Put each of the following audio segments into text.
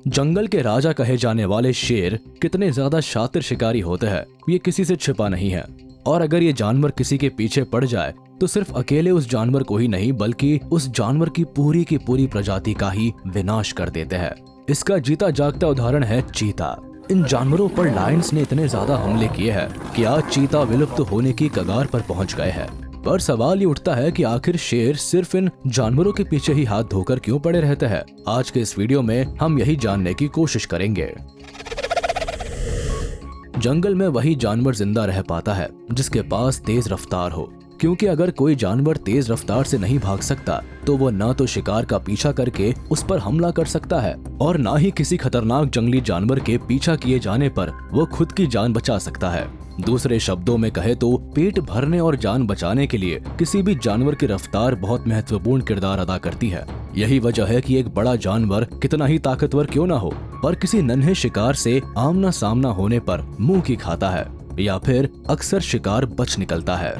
जंगल के राजा कहे जाने वाले शेर कितने ज्यादा शातिर शिकारी होते हैं ये किसी से छिपा नहीं है। और अगर ये जानवर किसी के पीछे पड़ जाए तो सिर्फ अकेले उस जानवर को ही नहीं बल्कि उस जानवर की पूरी प्रजाति का ही विनाश कर देते हैं। इसका जीता जागता उदाहरण है चीता। इन जानवरों पर लायंस ने इतने ज्यादा हमले किए हैं कि आज चीता विलुप्त होने की कगार पर पहुंच गए हैं। पर सवाल ये उठता है कि आखिर शेर सिर्फ इन जानवरों के पीछे ही हाथ धोकर क्यों पड़े रहते हैं। आज के इस वीडियो में हम यही जानने की कोशिश करेंगे। जंगल में वही जानवर जिंदा रह पाता है जिसके पास तेज रफ्तार हो, क्योंकि अगर कोई जानवर तेज रफ्तार से नहीं भाग सकता तो वो ना तो शिकार का पीछा करके उस पर हमला कर सकता है और ना ही किसी खतरनाक जंगली जानवर के पीछा किए जाने पर वो खुद की जान बचा सकता है। दूसरे शब्दों में कहे तो पेट भरने और जान बचाने के लिए किसी भी जानवर की रफ्तार बहुत महत्वपूर्ण किरदार अदा करती है। यही वजह है कि एक बड़ा जानवर कितना ही ताकतवर क्यों ना हो पर किसी नन्हे शिकार से आमना सामना होने पर मुंह की खाता है या फिर अक्सर शिकार बच निकलता है।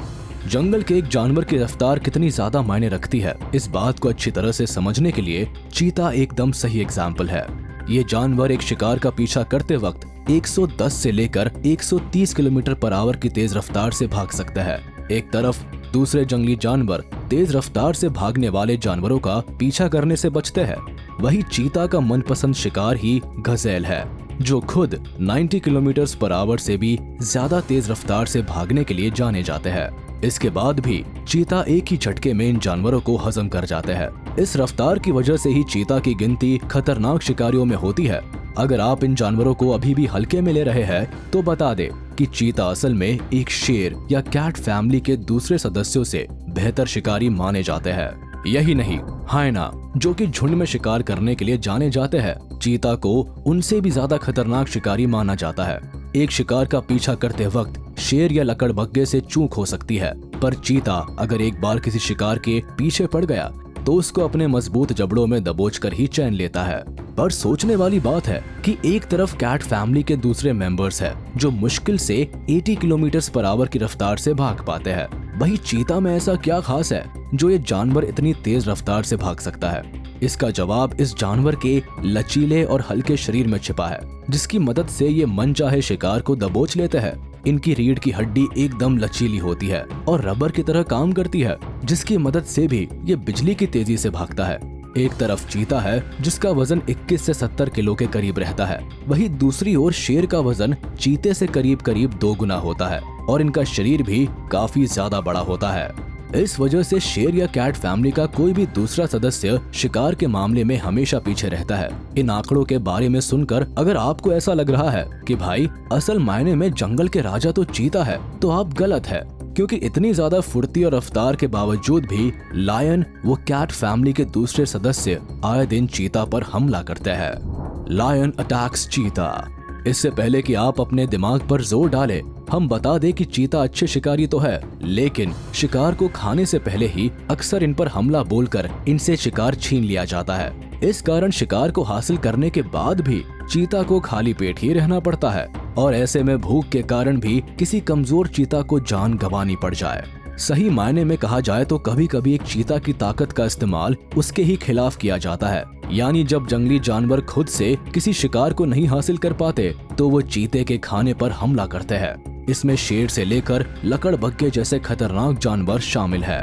जंगल के एक जानवर की रफ्तार कितनी ज्यादा मायने रखती है इस बात को अच्छी तरह से समझने के लिए चीता एकदम सही एग्जाम्पल है। ये जानवर एक शिकार का पीछा करते वक्त 110 से लेकर 130 किलोमीटर पर आवर की तेज रफ्तार से भाग सकता है। एक तरफ दूसरे जंगली जानवर तेज रफ्तार से भागने वाले जानवरों का पीछा करने से बचते हैं। वही चीता का मनपसंद शिकार ही गजेल है जो खुद 90 किलोमीटर पर आवर से भी ज्यादा तेज रफ्तार से भागने के लिए जाने जाते हैं। इसके बाद भी चीता एक ही झटके में इन जानवरों को हजम कर जाते हैं। इस रफ्तार की वजह से ही चीता की गिनती खतरनाक शिकारियों में होती है। अगर आप इन जानवरों को अभी भी हल्के में ले रहे हैं तो बता दें कि चीता असल में एक शेर या कैट फैमिली के दूसरे सदस्यों से बेहतर शिकारी माने जाते हैं। यही नहीं, हायना जो कि झुंड में शिकार करने के लिए जाने जाते हैं, चीता को उनसे भी ज्यादा खतरनाक शिकारी माना जाता है। एक शिकार का पीछा करते वक्त शेर या लकड़बग्घे से चूक हो सकती है पर चीता अगर एक बार किसी शिकार के पीछे पड़ गया तो उसको अपने मजबूत जबड़ों में दबोचकर ही चैन लेता है। पर सोचने वाली बात है कि एक तरफ कैट फैमिली के दूसरे मेंबर्स हैं जो मुश्किल से 80 किलोमीटर पर आवर की रफ्तार से भाग पाते हैं। वही चीता में ऐसा क्या खास है जो ये जानवर इतनी तेज रफ्तार से भाग सकता है? इसका जवाब इस जानवर के लचीले और हल्के शरीर में छिपा है जिसकी मदद से ये मनचाहे शिकार को दबोच लेते हैं। इनकी रीढ़ की हड्डी एकदम लचीली होती है और रबर की तरह काम करती है जिसकी मदद से भी ये बिजली की तेजी से भागता है। एक तरफ चीता है जिसका वजन 21 से 70 किलो के करीब रहता है, वही दूसरी ओर शेर का वजन चीते से करीब 2 गुना होता है और इनका शरीर भी काफी ज्यादा बड़ा होता है। इस वजह से शेर या कैट फैमिली का कोई भी दूसरा सदस्य शिकार के मामले में हमेशा पीछे रहता है। इन आंकड़ों के बारे में सुनकर अगर आपको ऐसा लग रहा है कि भाई असल मायने में जंगल के राजा तो चीता है तो आप गलत है, क्योंकि इतनी ज्यादा फुर्ती और रफ्तार के बावजूद भी लायन वो कैट फैमिली के दूसरे सदस्य आए दिन चीता पर हमला करते हैं। लायन अटैक्स चीता। इससे पहले कि आप अपने दिमाग पर जोर डालें, हम बता दें कि चीता अच्छे शिकारी तो है लेकिन शिकार को खाने से पहले ही अक्सर इन पर हमला बोलकर इनसे शिकार छीन लिया जाता है। इस कारण शिकार को हासिल करने के बाद भी चीता को खाली पेट ही रहना पड़ता है और ऐसे में भूख के कारण भी किसी कमजोर चीता को जान गंवानी पड़ जाए। सही मायने में कहा जाए तो कभी कभी एक चीता की ताकत का इस्तेमाल उसके ही खिलाफ किया जाता है, यानी जब जंगली जानवर खुद से किसी शिकार को नहीं हासिल कर पाते तो वो चीते के खाने पर हमला करते हैं। इसमें शेर से लेकर लकड़बग्घे जैसे खतरनाक जानवर शामिल है।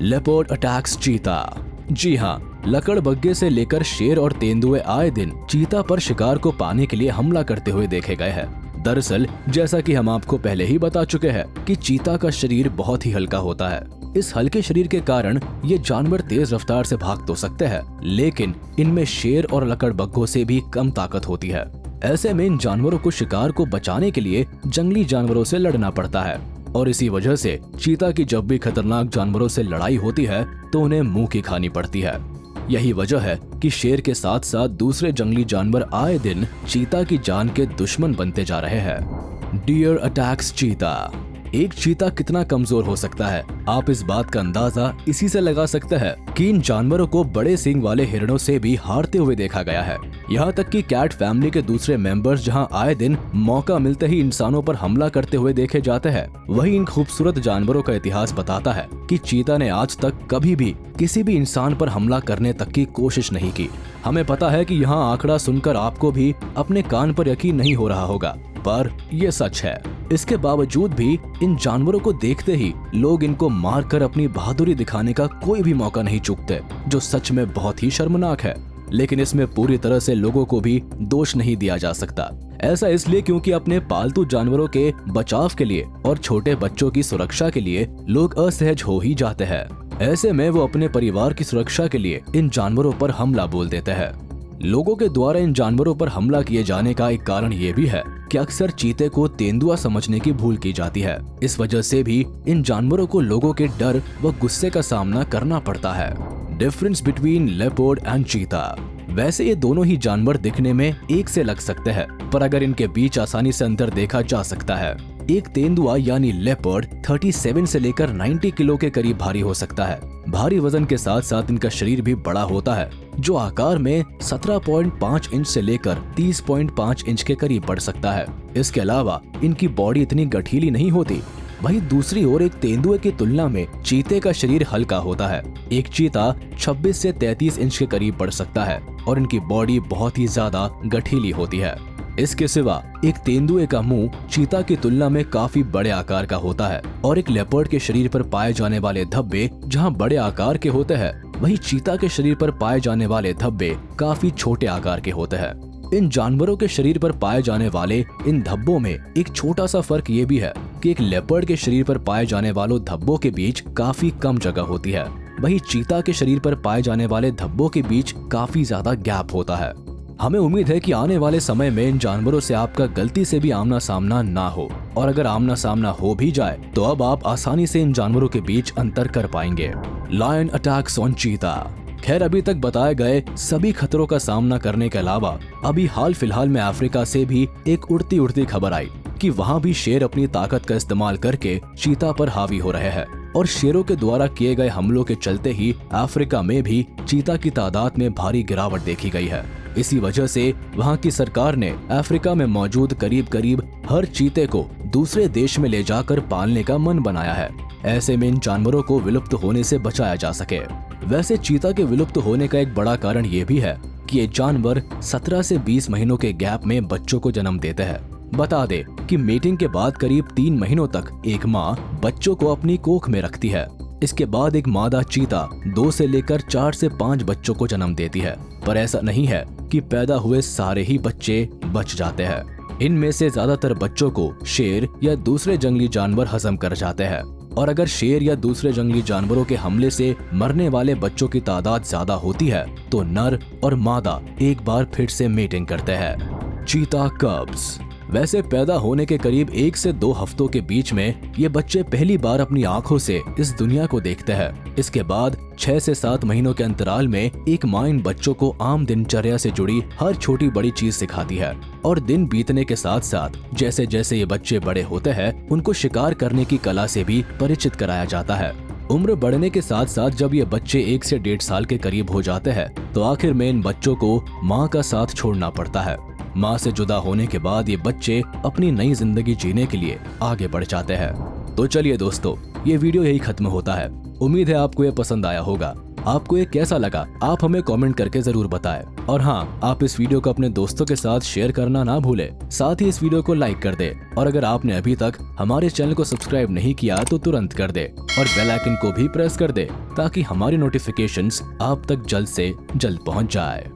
लेपर्ड अटैक्स चीता। जी हाँ, लकड़बग्घे से लेकर शेर और तेंदुए आए दिन चीता पर शिकार को पाने के लिए हमला करते हुए देखे गए हैं। दरअसल जैसा कि हम आपको पहले ही बता चुके हैं कि चीता का शरीर बहुत ही हल्का होता है। इस हल्के शरीर के कारण ये जानवर तेज रफ्तार से भाग तो सकते हैं लेकिन इनमें शेर और लकड़बग्घों से भी कम ताकत होती है। ऐसे में इन जानवरों को शिकार को बचाने के लिए जंगली जानवरों से लड़ना पड़ता है और इसी वजह से चीता की जब भी खतरनाक जानवरों से लड़ाई होती है तो उन्हें मुंह की खानी पड़ती है। यही वजह है कि शेर के साथ साथ दूसरे जंगली जानवर आए दिन चीता की जान के दुश्मन बनते जा रहे हैं। डियर अटैक्स चीता। एक चीता कितना कमजोर हो सकता है, आप इस बात का अंदाजा इसी से लगा सकते हैं कि इन जानवरों को बड़े सींग वाले हिरणों से भी हारते हुए देखा गया है। यहाँ तक कि कैट फैमिली के दूसरे मेंबर्स जहाँ आए दिन मौका मिलते ही इंसानों पर हमला करते हुए देखे जाते हैं, वही इन खूबसूरत जानवरों का इतिहास बताता है कि चीता ने आज तक कभी भी किसी भी इंसान पर हमला करने तक की कोशिश नहीं की। हमें पता है कि यहाँ आंकड़ा सुनकर आपको भी अपने कान पर यकीन नहीं हो रहा होगा, पर ये सच है। इसके बावजूद भी इन जानवरों को देखते ही लोग इनको मारकर अपनी बहादुरी दिखाने का कोई भी मौका नहीं चूकते, जो सच में बहुत ही शर्मनाक है। लेकिन इसमें पूरी तरह से लोगों को भी दोष नहीं दिया जा सकता। ऐसा इसलिए क्योंकि अपने पालतू जानवरों के बचाव के लिए और छोटे बच्चों की सुरक्षा के लिए लोग असहज हो ही जाते हैं। ऐसे में वो अपने परिवार की सुरक्षा के लिए इन जानवरों पर हमला बोल देते हैं। लोगों के द्वारा इन जानवरों पर हमला किए जाने का एक कारण ये भी है कि अक्सर चीते को तेंदुआ समझने की भूल की जाती है। इस वजह से भी इन जानवरों को लोगों के डर व गुस्से का सामना करना पड़ता है। डिफरेंस बिटवीन लेपर्ड एंड चीता। वैसे ये दोनों ही जानवर दिखने में एक से लग सकते हैं, पर अगर इनके बीच आसानी से अंतर देखा जा सकता है। एक तेंदुआ यानी लेपर्ड 37 से लेकर 90 किलो के करीब भारी हो सकता है। भारी वजन के साथ साथ इनका शरीर भी बड़ा होता है, जो आकार में 17.5 इंच से लेकर 30.5 इंच के करीब बढ़ सकता है। इसके अलावा इनकी बॉडी इतनी गठीली नहीं होती। वहीं दूसरी ओर एक तेंदुए की तुलना में चीते का शरीर हल्का होता है। एक चीता 26 से 33 इंच के करीब बढ़ सकता है और इनकी बॉडी बहुत ही ज्यादा गठीली होती है। इसके सिवा एक तेंदुए का मुंह चीता की तुलना में काफी बड़े आकार का होता है और एक लेपर्ड के शरीर पर पाए जाने वाले धब्बे जहां बड़े आकार के होते हैं, वहीं चीता के शरीर पर पाए जाने वाले धब्बे काफी छोटे आकार के होते हैं। इन जानवरों के शरीर पर पाए जाने वाले इन धब्बों में एक छोटा सा फर्क ये भी है कि एक लेपर्ड के शरीर पर पाए जाने वालों धब्बों के बीच काफी कम जगह होती है, वहीं चीता के शरीर पर पाए जाने वाले धब्बों के बीच काफी ज्यादा गैप होता है। हमें उम्मीद है कि आने वाले समय में इन जानवरों से आपका गलती से भी आमना सामना ना हो, और अगर आमना सामना हो भी जाए तो अब आप आसानी से इन जानवरों के बीच अंतर कर पाएंगे। लायन अटैक्स ऑन चीता। खैर, अभी तक बताए गए सभी खतरों का सामना करने के अलावा अभी हाल फिलहाल में अफ्रीका से भी एक उड़ती उड़ती खबर आई कि वहाँ भी शेर अपनी ताकत का इस्तेमाल करके चीता पर हावी हो रहे हैं, और शेरों के द्वारा किए गए हमलों के चलते ही अफ्रीका में भी चीता की तादाद में भारी गिरावट देखी गई है। इसी वजह से वहाँ की सरकार ने अफ्रीका में मौजूद करीब करीब हर चीते को दूसरे देश में ले जाकर पालने का मन बनाया है। ऐसे में इन जानवरों को विलुप्त होने से बचाया जा सके। वैसे चीता के विलुप्त होने का एक बड़ा कारण ये भी है कि ये जानवर 17 से 20 महीनों के गैप में बच्चों को जन्म देते हैं। बता दे कि मीटिंग के बाद करीब 3 महीनों तक एक माँ बच्चों को अपनी कोख में रखती है। इसके बाद एक मादा चीता 2 से लेकर 4 से 5 बच्चों को जन्म देती है, पर ऐसा नहीं है कि पैदा हुए सारे ही बच्चे बच जाते हैं। इनमें से ज्यादातर बच्चों को शेर या दूसरे जंगली जानवर हजम कर जाते हैं, और अगर शेर या दूसरे जंगली जानवरों के हमले से मरने वाले बच्चों की तादाद ज्यादा होती है तो नर और मादा एक बार फिर से मेटिंग करते हैं। चीता कब्स। वैसे पैदा होने के करीब 1 से 2 हफ्तों के बीच में ये बच्चे पहली बार अपनी आंखों से इस दुनिया को देखते हैं। इसके बाद 6 से 7 महीनों के अंतराल में एक माँ इन बच्चों को आम दिनचर्या से जुड़ी हर छोटी बड़ी चीज सिखाती है, और दिन बीतने के साथ साथ जैसे जैसे ये बच्चे बड़े होते हैं उनको शिकार करने की कला से भी परिचित कराया जाता है। उम्र बढ़ने के साथ साथ जब ये बच्चे 1 से 1.5 साल के करीब हो जाते हैं तो आखिर में इन बच्चों को माँ का साथ छोड़ना पड़ता है। माँ से जुदा होने के बाद ये बच्चे अपनी नई जिंदगी जीने के लिए आगे बढ़ जाते हैं। तो चलिए दोस्तों, ये वीडियो यही खत्म होता है। उम्मीद है आपको ये पसंद आया होगा। आपको ये कैसा लगा आप हमें कमेंट करके जरूर बताएं, और हाँ, आप इस वीडियो को अपने दोस्तों के साथ शेयर करना ना भूलें। साथ ही इस वीडियो को लाइक कर दे, और अगर आपने अभी तक हमारे चैनल को सब्सक्राइब नहीं किया तो तुरंत कर दे, और बेल आइकन को भी प्रेस कर दे ताकि हमारी नोटिफिकेशंस आप तक जल्द से जल्द पहुँच जाए।